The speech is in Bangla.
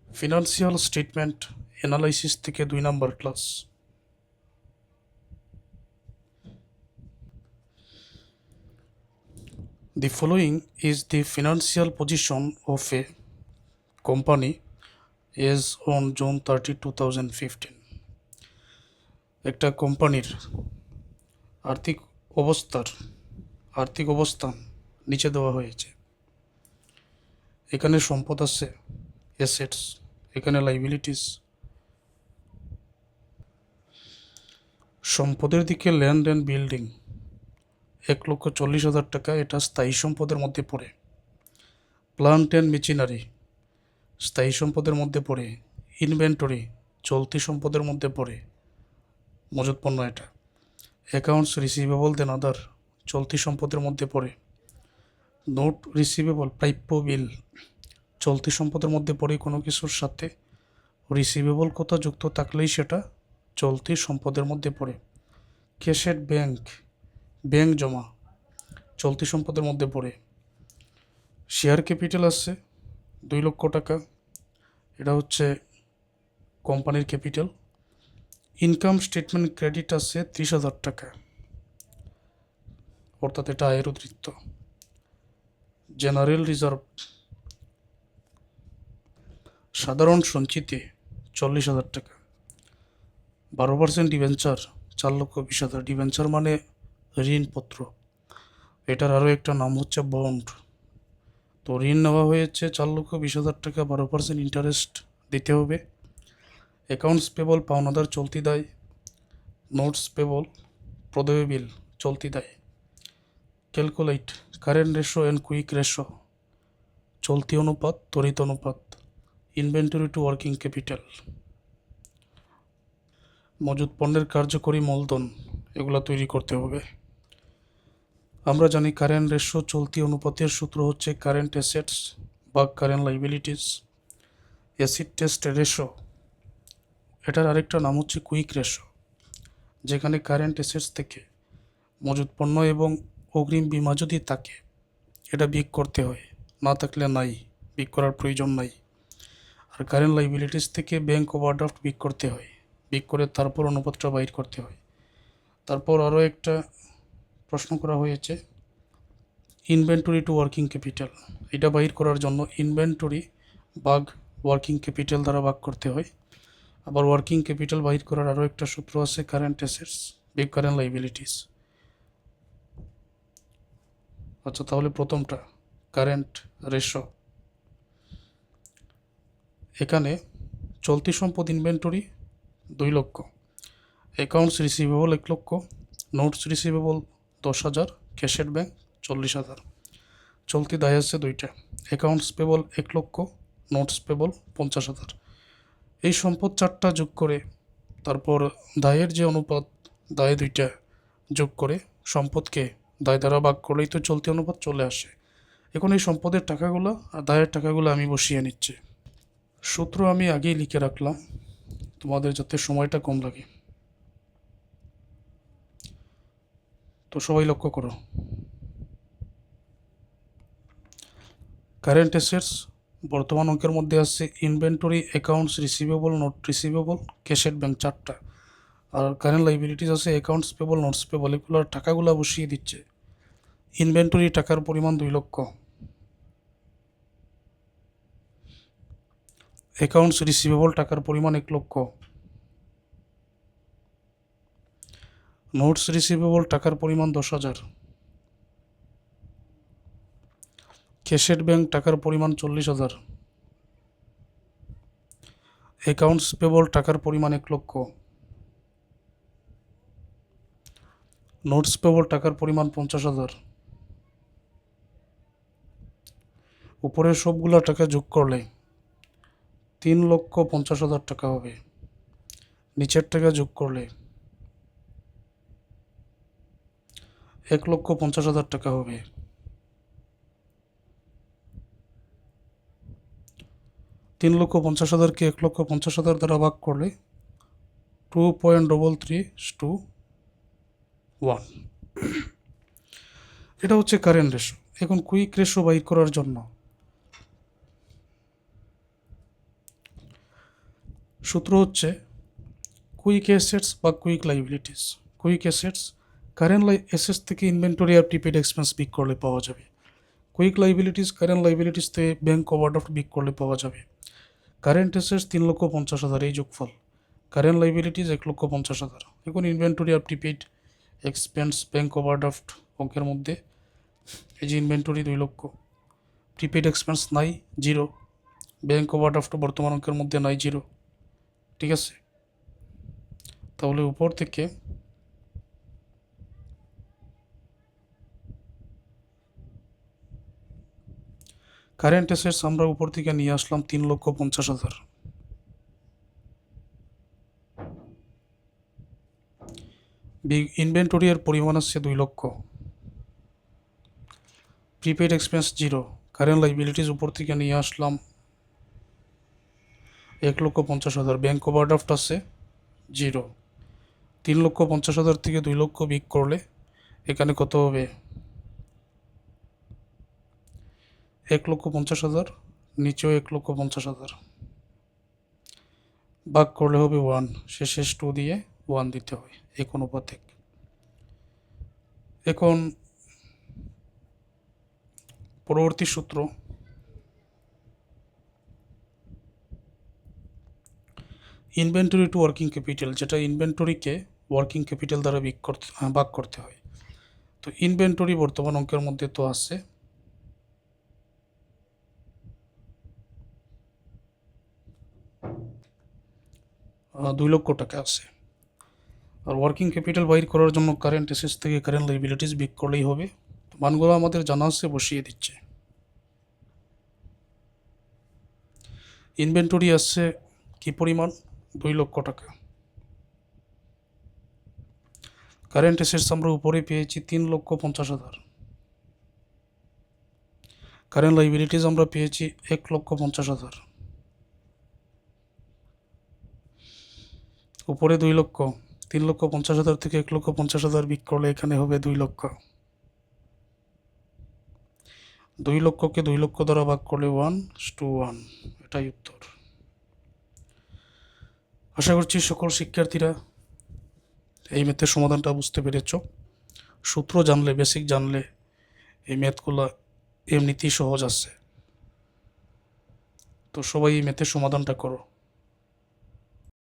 ফিনান্সিয়াল স্টেটমেন্ট অ্যানালাইসিস থেকে 2 নম্বর class. The following is the financial position of a company as on June 30, 2015. একটা কোম্পানির আর্থিক অবস্থান নিচে দেওয়া হয়েছে। এখানে সম্পদ আছে অ্যাসেটস, এখানে লাইবিলিটিস। সম্পদের দিকে ল্যান্ড অ্যান্ড বিল্ডিং 1,40,000 টাকা, এটা স্থায়ী সম্পদের মধ্যে পড়ে। প্লান্ট অ্যান্ড মেশিনারি স্থায়ী সম্পদের মধ্যে পড়ে। ইনভেন্টরি চলতি সম্পদের মধ্যে পড়ে, মজুত পণ্য এটা। অ্যাকাউন্টস রিসিভেবল দেন আদার চলতি সম্পদের মধ্যে পড়ে। নোট রিসিভেবল প্রাপ্য বিল চলতি সম্পদের মধ্যে পড়ে। কোনো কিছুর সাথে রিসিভেবল কথা যুক্ত থাকলেই সেটা চলতি সম্পদের মধ্যে পড়ে। ক্যাশেড ব্যাংক জমা চলতি সম্পদের মধ্যে পড়ে। শেয়ার ক্যাপিটাল আছে 2 লক্ষ টাকা, এটা হচ্ছে কোম্পানির ক্যাপিটাল। ইনকাম স্টেটমেন্ট ক্রেডিট আছে 30,000 টাকা, অর্থাৎ এটা আয়ের অতিরিক্ত। জেনারেল রিজার্ভ সাধারণ সঞ্চিতি 40,000 টাকা। 12% ডিবেঞ্চার 4,20,000। ডিবেঞ্চার মানে ঋণপত্র, এটার আরও একটা নাম হচ্ছে বন্ড। তো ঋণ নেওয়া হয়েছে 4,20,000 টাকা, 12% ইন্টারেস্ট দিতে হবে। অ্যাকাউন্টস পেবল পাওনাদার চলতি দায়। নোটস পেবল প্রদেয় বিল চলতি দায়। Calculate current ratio and quick ratio চলতি অনুপাত ত্বরিত অনুপাত। ইনভেন্টরি টু ওয়ার্কিং ক্যাপিটাল মজুত পণ্যের কার্যকরী মূলধন, এগুলো তৈরি করতে হবে। আমরা জানি কারেন্ট রেশো চলতি অনুপাতের সূত্র হচ্ছে কারেন্ট অ্যাসেটস বা current liabilities. Acid test ratio, এটার আরেকটা নাম হচ্ছে কুইক রেশো, যেখানে কারেন্ট অ্যাসেটস থেকে মজুত পণ্য এবং অগ্রিম বীমা যদি থাকে এটা বিয়োগ করতে হয়, না থাকলে নাই, বিয়োগ করার প্রয়োজন নাই। আর কারেন্ট লাইবিলিটিস থেকে ব্যাংক ওভারড্রাফট বিয়োগ করতে হয়, বিয়োগ করে তারপর অনুপাতটা বাইর করতে হয়। তারপর আরও একটা প্রশ্ন করা হয়েছে ইনভেন্টরি টু ওয়ার্কিং ক্যাপিটাল, এটা বাইর করার জন্য ইনভেন্টরি ভাগ ওয়ার্কিং ক্যাপিটাল দ্বারা ভাগ করতে হয়। আবার ওয়ার্কিং ক্যাপিটাল বাইর করার আরও একটা সূত্র আছে কারেন্ট অ্যাসেটস বিয়োগ কারেন্ট লাইবিলিটিস। আচ্ছা, তাহলে প্রথমটা কারেন্ট রেশো। এখানে চলতি সম্পদ ইনভেন্টরি 2 লক্ষ, অ্যাকাউন্টস রিসিভেবল 1 লক্ষ, নোটস রিসিভেবল 10,000, ক্যাশেড ব্যাংক 40,000। চলতি দায় আছে 2টা, অ্যাকাউন্টস পেবল 1 লক্ষ, নোটস পেবল 50,000। এই সম্পদ 4টা যোগ করে তারপর দায়ের যে অনুপাত, দায় 2টা যোগ করে সম্পদকে দায় দ্বারা ভাগ করলেই তো চলতি অনুপাত চলে আসে। এখন এই সম্পদের টাকাগুলো আর দায়ের টাকাগুলো আমি বসিয়ে নিচ্ছি। সূত্র আমি আগেই লিখে রাখলাম তোমাদের যাতে সময়টা কম লাগে। তো সবাই লক্ষ্য করো, কারেন্ট অ্যাসেটস বর্তমান অঙ্কের মধ্যে আছে inventory, accounts receivable, note receivable, cash at bank 4টা। আর কারেন্ট লাইবিলিটিস আছে অ্যাকাউন্টস পেবল, নোটস পেবল, এগুলোর টাকাগুলো বসিয়ে দিচ্ছে। ইনভেন্টরি টাকার পরিমাণ 2 লক্ষ, অ্যাকাউন্টস রিসিভেবল টাকার পরিমাণ 1 লক্ষ, নোটস রিসিভেবল টাকার পরিমাণ 10,000, ক্যাশেড ব্যাংক টাকার পরিমাণ 40,000, অ্যাকাউন্টস পেবল টাকার পরিমাণ 1 লক্ষ, নোটস পেবল টাকার পরিমাণ 50,000। উপরের সবগুলা টাকা যোগ করলে 3,50,000 টাকা হবে। নিচের টাকা যোগ করলে 1,50,000 টাকা হবে। তিন লক্ষ 50,000কে 1,50,000 দ্বারা ভাগ করলে 2.33:1। এটা হচ্ছে কারেন্ট রেশো। এখন কুইক রেশো বাইর করার জন্য সূত্র হচ্ছে কুইক অ্যাসেটস বা quick liabilities. Quick assets current assets থেকে ইনভেন্টরি আর প্রিপেড এক্সপেন্স বিক করলে পাওয়া যাবে। কুইক লাইবিলিটিস কারেন্ট লাইবিলিটিস থেকে ব্যাংক ওভারড্রাফট বিক করলে পাওয়া যাবে। কারেন্ট অ্যাসেটস 3,50,000 এই যোগফল, কারেন্ট লাইবিলিটিস 1,50,000। এখন ইনভেন্টরি আর প্রিপেড এক্সপেন্স ব্যাংক ওভারড্রাফট অঙ্কের মধ্যে এই যে ইনভেন্টরি 2 লক্ষ, প্রিপেড এক্সপেন্স নাই 0, ব্যাংক ওভারড্রাফট বর্তমান অঙ্কের মধ্যে নাই 0। ঠিক আছে, তাহলে উপর থেকে কারেন্ট অ্যাসেটস আমরা উপর থেকে নিয়ে আসলাম 3,50,000। ইনভেন্টরি এর পরিমাণ আছে 2 লক্ষ, প্রিপেড এক্সপেন্স 0, কারেন্ট লাইবিলিটিস উপর থেকে নিয়ে আসলাম 1,50,000, ব্যাংক ওভারড্রাফট আছে 0। 3,50,000 থেকে 2 লক্ষ বিক করলে এখানে কত হবে? 1,50,000, নিচেও 1,50,000, ভাগ করলে হবে 1, শেষ 2 দিয়ে 1 দিতে হয় এক অনুপাতিক। এখন পরবর্তী সূত্র, ইনভেন্টরি টু ওয়ার্কিং ক্যাপিটাল, যেটা ইনভেন্টরিকে ওয়ার্কিং ক্যাপিটাল দ্বারা ভাগ করতে হয়। তো ইনভেন্টরি বর্তমান অঙ্কের মধ্যে তো আছে 2 লক্ষ টাকা আছে, আর ওয়ার্কিং ক্যাপিটাল বাইর করার জন্য কারেন্ট অ্যাসেটস থেকে কারেন্ট লাইবিলিটিস বিক করলেই হবে। মানগুলো আমাদের জানা আছে, বসিয়ে দিচ্ছে। ইনভেন্টরি আছে কি পরিমাণ? 2 লক্ষ টাকা। কারেন্ট অ্যাসেটস আমরা উপরে পেয়েছি 3,50,000, কারেন্ট লাইবিলিটিস আমরা পেয়েছি 1,50,000, উপরে 2 লক্ষ, 3,50,000 থেকে 1,50,000 বিক করলে এখানে হবে 2 লক্ষ। 2 লক্ষকে 2 লক্ষ দ্বারা ভাগ করলে 1:1, এটাই উত্তর। আশা করছি সকল শিক্ষার্থীরা এই ম্যাথের সমাধানটা বুঝতে পেরেছ। সূত্র জানলে, বেসিক জানলে এই ম্যাথগুলো এমনিতেই সহজ আছে। তো সবাই এই ম্যাথের সমাধানটা করো।